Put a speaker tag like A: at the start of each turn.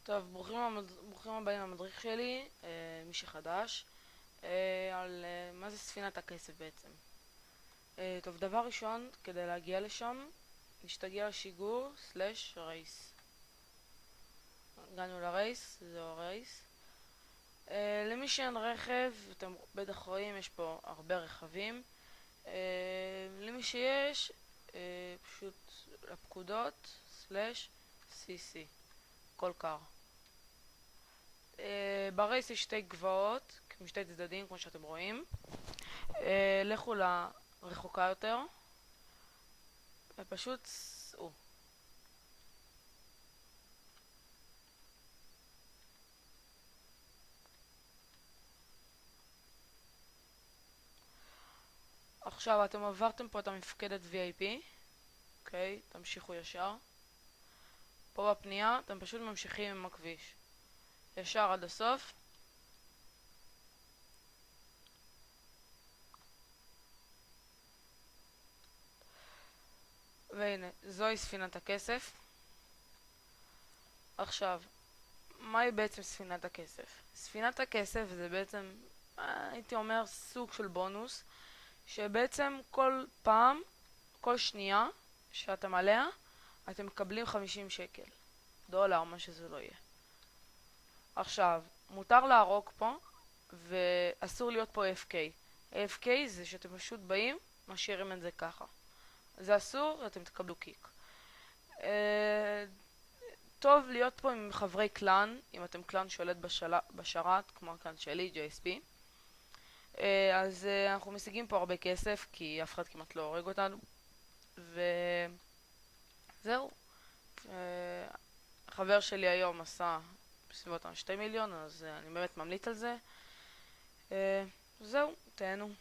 A: טוב, ברוכים הבאים למדריך שלי, מי שחדש, על מה זה ספינת הכסף בעצם. טוב, דבר ראשון, כדי להגיע לשם, נשתגע על שיגור סלש רייס. הגענו לרייס, זהו הרייס. למי שאין רכב, אתם בטח רואים, יש פה הרבה רכבים. למי שיש, פשוט לפקודות סלש CC, כל קר. ברייס יש שתי גבעות, משתי צדדים כמו שאתם רואים. לכו לרחוקה יותר ופשוט סעו. עכשיו אתם עברתם פה את המפקדת VIP, אוקיי, תמשיכו ישר. פה בפנייה אתם פשוט ממשיכים עם הכביש ישר עד הסוף. והנה, זוהי ספינת הכסף. עכשיו, מהי בעצם ספינת הכסף? ספינת הכסף זה בעצם, הייתי אומר, סוג של בונוס, שבעצם כל פעם, כל שנייה שאתם עליה, אתם מקבלים 50 שקל, דולר, מה שזה לא יהיה. עכשיו, מותר להרוג פה, ואסור להיות פה AFK. AFK זה שאתם פשוט באים, משאירים את זה ככה. זה אסור, אתם תקבלו קיק. טוב להיות פה עם חברי קלאן, אם אתם קלאן שולט בשרת, כמו הקלאן שלי, JSP. אז אנחנו משיגים פה הרבה כסף, כי אף אחד כמעט לא הורג אותנו. וזהו. החבר שלי היום עשה בסביבות 2 מיליון, אז אני באמת ממליץ על זה. זהו, תהנו.